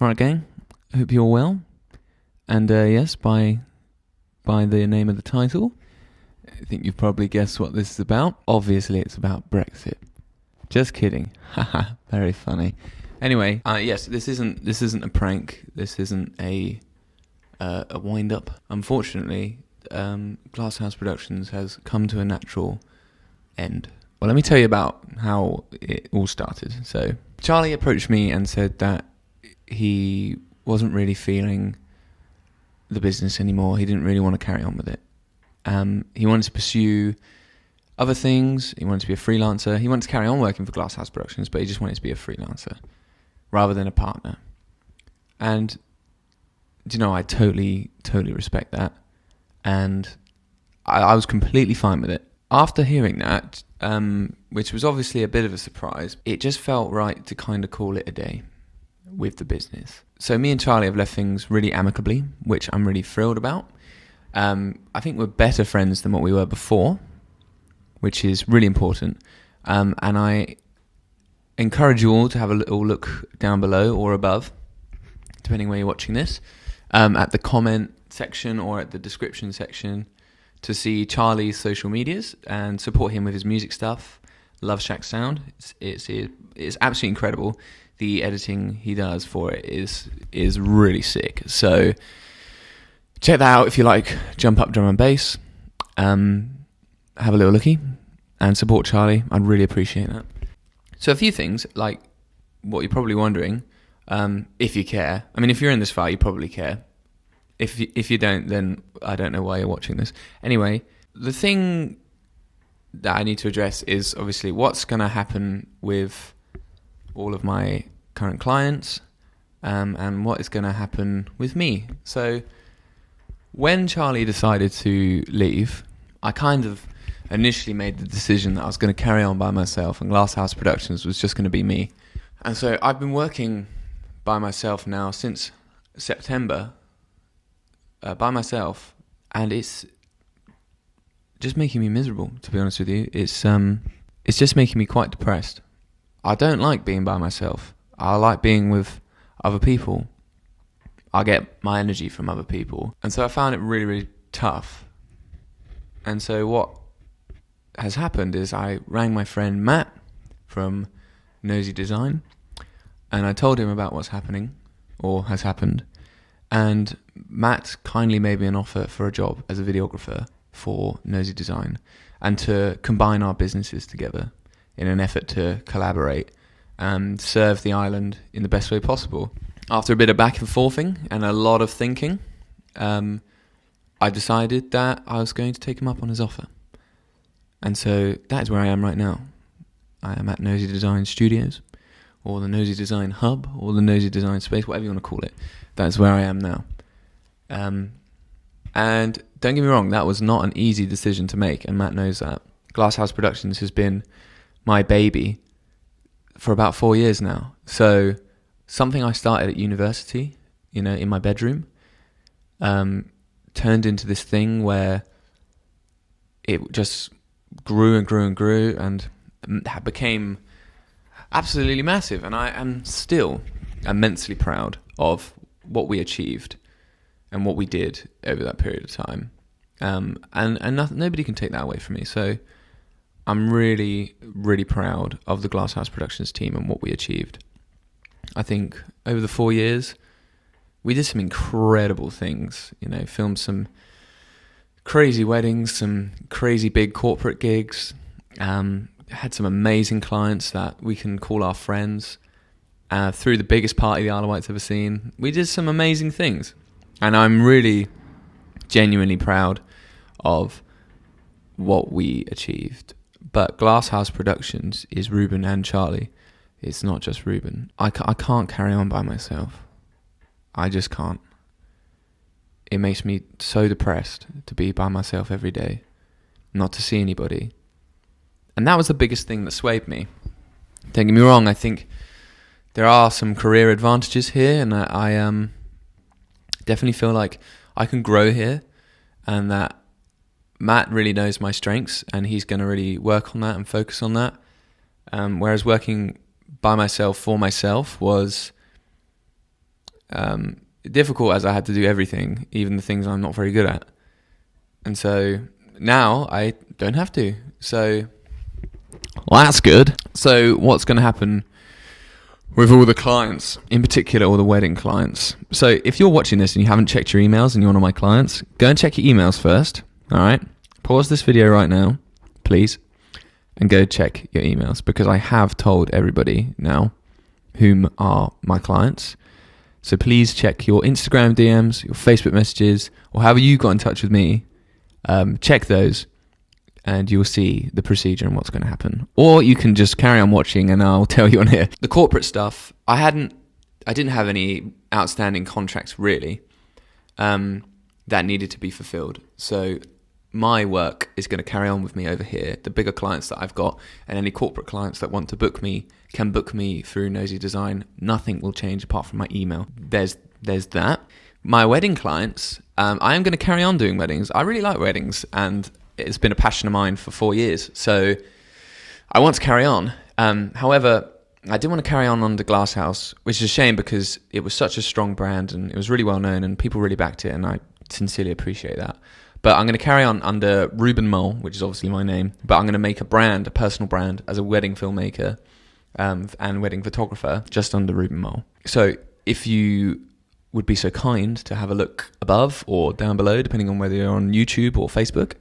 Alright, gang. Hope you're well. And yes, by the name of the title, I think you've probably guessed what this is about. Obviously, it's about Brexit. Just kidding. Haha, very funny. Anyway, yes, this isn't a prank. This isn't a wind up. Unfortunately, Glasshouse Productions has come to a natural end. Well, let me tell you about how it all started. So, Charlie approached me and said that he wasn't really feeling the business anymore. He didn't really want to carry on with it. He wanted to pursue other things. He wanted to be a freelancer. He wanted to carry on working for Glasshouse Productions, but he just wanted to be a freelancer rather than a partner. And, I totally respect that. And I was completely fine with it. After hearing that, which was obviously a bit of a surprise, it just felt right to kind of call it a day with the business. So me and Charlie have left things really amicably, which I'm really thrilled about. I think we're better friends than what we were before, which is really important. And I encourage you all to have a little look down below or above, depending where you're watching this, at the comment section or at the description section to see Charlie's social medias and support him with his music stuff. Love Shack Sound. It's absolutely incredible. The editing he does for it is really sick. So check that out if you like jump up drum and bass. Have a little looky and support Charlie. I'd really appreciate that. So a few things, like what you're probably wondering, if you care. I mean, if you're in this far, you probably care. If you don't, then I don't know why you're watching this. Anyway, the thing that I need to address is obviously what's going to happen with all of my current clients, and what is going to happen with me. So when Charlie decided to leave, I kind of initially made the decision that I was going to carry on by myself and Glasshouse Productions was just going to be me. And so I've been working by myself now since September, by myself, and it's just making me miserable, to be honest with you. It's just making me quite depressed. I don't like being by myself. I like being with other people. I get my energy from other people. And so I found it really, really tough. And so what has happened is I rang my friend Matt from Nosy Design, and I told him about what's happening, or has happened. And Matt kindly made me an offer for a job as a videographer for Nosy Design, and to combine our businesses together in an effort to collaborate and serve the island in the best way possible. After a bit of back and forthing and a lot of thinking, I decided that I was going to take him up on his offer. And so that is where I am right now. I am at Nosy Design Studios, or the Nosy Design Hub, or the Nosy Design Space, whatever you want to call it. That's where I am now. And don't get me wrong, that was not an easy decision to make, and Matt knows that. Glasshouse Productions has been my baby for about 4 years now. So something I started at university, in my bedroom, turned into this thing where it just grew and grew and grew and became absolutely massive. And I am still immensely proud of what we achieved and what we did over that period of time. And nobody can take that away from me. So I'm really, really proud of the Glasshouse Productions team and what we achieved. I think over the 4 years, we did some incredible things. Filmed some crazy weddings, some crazy big corporate gigs. Had some amazing clients that we can call our friends. Threw the biggest party the Isle of Wight's ever seen. We did some amazing things. And I'm really genuinely proud of what we achieved. But Glasshouse Productions is Reuben and Charlie. It's not just Reuben. I can't carry on by myself. I just can't. It makes me so depressed to be by myself every day, not to see anybody. And that was the biggest thing that swayed me. Don't get me wrong, I think there are some career advantages here, and I definitely feel like I can grow here, and that Matt really knows my strengths, and he's going to really work on that and focus on that. Whereas working by myself for myself was difficult as I had to do everything, even the things I'm not very good at. And so now I don't have to. So, well, that's good. So what's going to happen with all the clients, in particular all the wedding clients? So if you're watching this and you haven't checked your emails and you're one of my clients, go and check your emails first. All right? Pause this video right now, please, and go check your emails, because I have told everybody now whom are my clients. So please check your Instagram DMs, your Facebook messages, or however you got in touch with me. Check those and you'll see the procedure and what's going to happen. Or you can just carry on watching and I'll tell you on here. The corporate stuff, I didn't have any outstanding contracts really that needed to be fulfilled. So my work is going to carry on with me over here. The bigger clients that I've got and any corporate clients that want to book me can book me through Nosy Design. Nothing will change apart from my email. There's that. My wedding clients, I am going to carry on doing weddings. I really like weddings and it's been a passion of mine for 4 years. So I want to carry on. However, I didn't want to carry on under Glasshouse, which is a shame because it was such a strong brand and it was really well known and people really backed it, and I sincerely appreciate that. But I'm going to carry on under Reuben Mowle, which is obviously my name, but I'm going to make a brand, a personal brand, as a wedding filmmaker and wedding photographer, just under Reuben Mowle. So if you would be so kind to have a look above or down below, depending on whether you're on YouTube or Facebook,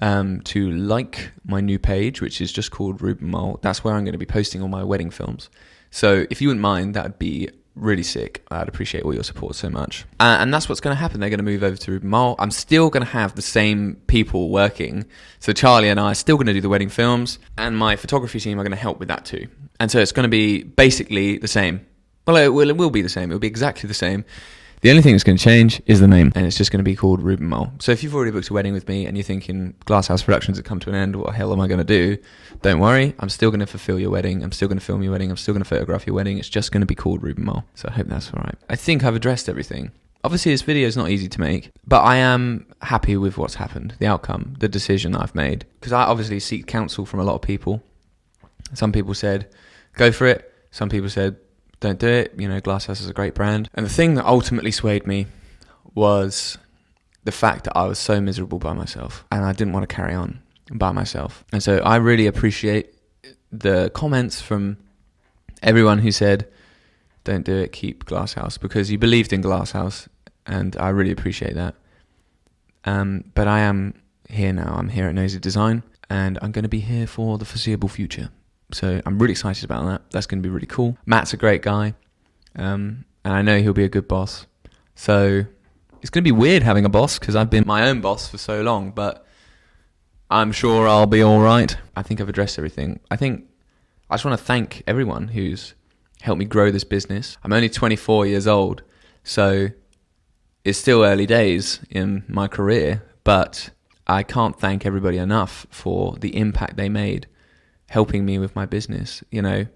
to like my new page, which is just called Reuben Mowle. That's where I'm going to be posting all my wedding films. So if you wouldn't mind, that would be really sick. I'd appreciate all your support so much. And that's what's going to happen. They're going to move over to Reuben Mowle. I'm still going to have the same people working. So Charlie and I are still going to do the wedding films, and my photography team are going to help with that too. And so it's going to be basically the same. Well, it will be the same. It will be exactly the same. The only thing that's going to change is the name, and it's just going to be called Reuben Mowle. So if you've already booked a wedding with me and you're thinking Glasshouse Productions have come to an end, what the hell am I going to do? Don't worry, I'm still going to fulfill your wedding. I'm still going to film your wedding. I'm still going to photograph your wedding. It's just going to be called Reuben Mowle. So I hope that's all right. I think I've addressed everything. Obviously, this video is not easy to make, but I am happy with what's happened, the outcome, the decision I've made. Because I obviously seek counsel from a lot of people. Some people said, go for it. Some people said, don't do it. You know, Glasshouse is a great brand. And the thing that ultimately swayed me was the fact that I was so miserable by myself and I didn't want to carry on by myself. And so I really appreciate the comments from everyone who said, don't do it, keep Glasshouse, because you believed in Glasshouse, and I really appreciate that. But I am here now. I'm here at Nosy Design, and I'm going to be here for the foreseeable future. So I'm really excited about that. That's going to be really cool. Matt's a great guy, and I know he'll be a good boss. So it's going to be weird having a boss because I've been my own boss for so long, but I'm sure I'll be all right. I think I've addressed everything. I just want to thank everyone who's helped me grow this business. I'm only 24 years old, so it's still early days in my career, but I can't thank everybody enough for the impact they made helping me with my business. You know,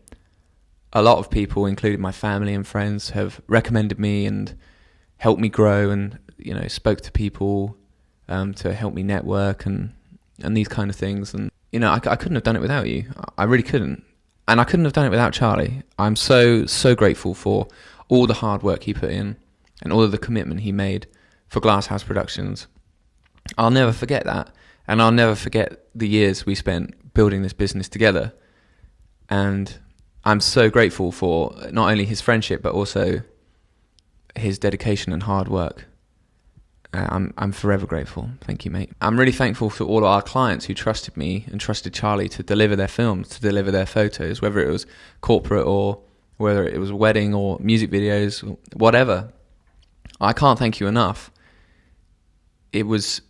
a lot of people, including my family and friends, have recommended me and helped me grow, and, you know, spoke to people to help me network and these kind of things. And, you know, I couldn't have done it without you. I really couldn't. And I couldn't have done it without Charlie. I'm so grateful for all the hard work he put in and all of the commitment he made for Glasshouse Productions. I'll never forget that. And I'll never forget the years we spent building this business together. And I'm so grateful for not only his friendship, but also his dedication and hard work. I'm forever grateful. Thank you, mate. I'm really thankful for all of our clients who trusted me and trusted Charlie to deliver their films, to deliver their photos, whether it was corporate or whether it was a wedding or music videos, or whatever. I can't thank you enough. It was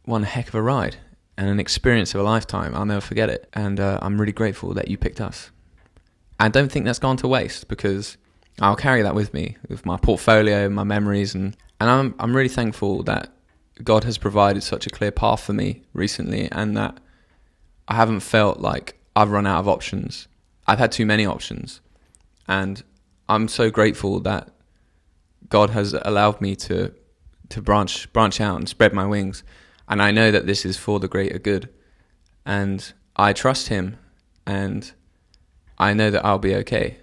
one heck of a ride and an experience of a lifetime. I'll never forget it. And I'm really grateful that you picked us. I don't think that's gone to waste, because I'll carry that with me, with my portfolio, my memories, and I'm really thankful that God has provided such a clear path for me recently, and that I haven't felt like I've run out of options. I've had too many options, and I'm so grateful that God has allowed me to branch out and spread my wings. And I know that this is for the greater good, and I trust him, and I know that I'll be okay,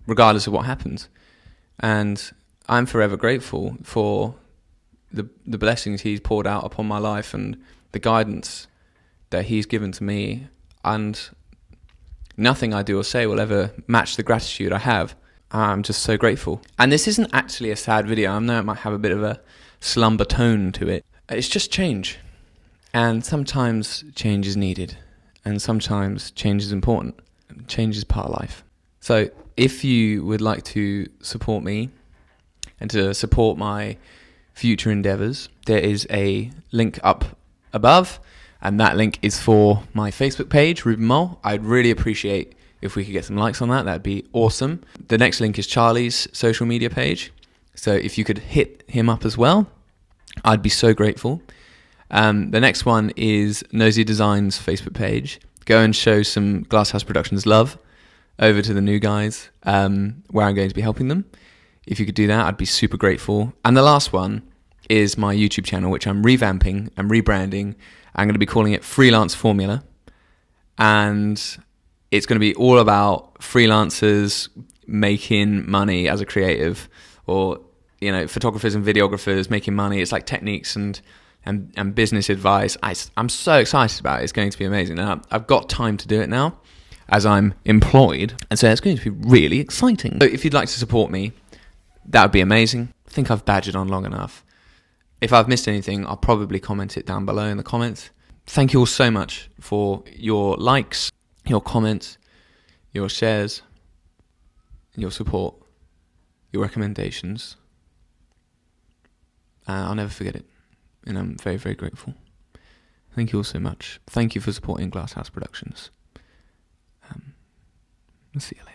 regardless of what happens. And I'm forever grateful for the blessings he's poured out upon my life and the guidance that he's given to me. And nothing I do or say will ever match the gratitude I have. I'm just so grateful. And this isn't actually a sad video. I know it might have a bit of a slumber tone to it. It's just change. And sometimes change is needed. And sometimes change is important. Change is part of life. So if you would like to support me and to support my future endeavours, there is a link up above, and that link is for my Facebook page, Reuben Mowle. I'd really appreciate if we could get some likes on that. That'd be awesome. The next link is Charlie's social media page, so if you could hit him up as well, I'd be so grateful. The next one is Nosy Designs Facebook page. Go and show some Glasshouse Productions love over to the new guys, where I'm going to be helping them. If you could do that, I'd be super grateful. And the last one is my YouTube channel, which I'm revamping and rebranding. I'm going to be calling it Freelance Formula. And it's going to be all about freelancers making money as a creative, or, photographers and videographers making money. It's like techniques and business advice. I'm so excited about it. It's going to be amazing. And I've got time to do it now as I'm employed. And so it's going to be really exciting. So if you'd like to support me, that would be amazing. I think I've badgered on long enough. If I've missed anything, I'll probably comment it down below in the comments. Thank you all so much for your likes, your comments, your shares, your support, your recommendations. I'll never forget it. And I'm very, very grateful. Thank you all so much. Thank you for supporting Glasshouse Productions. I'll see you later.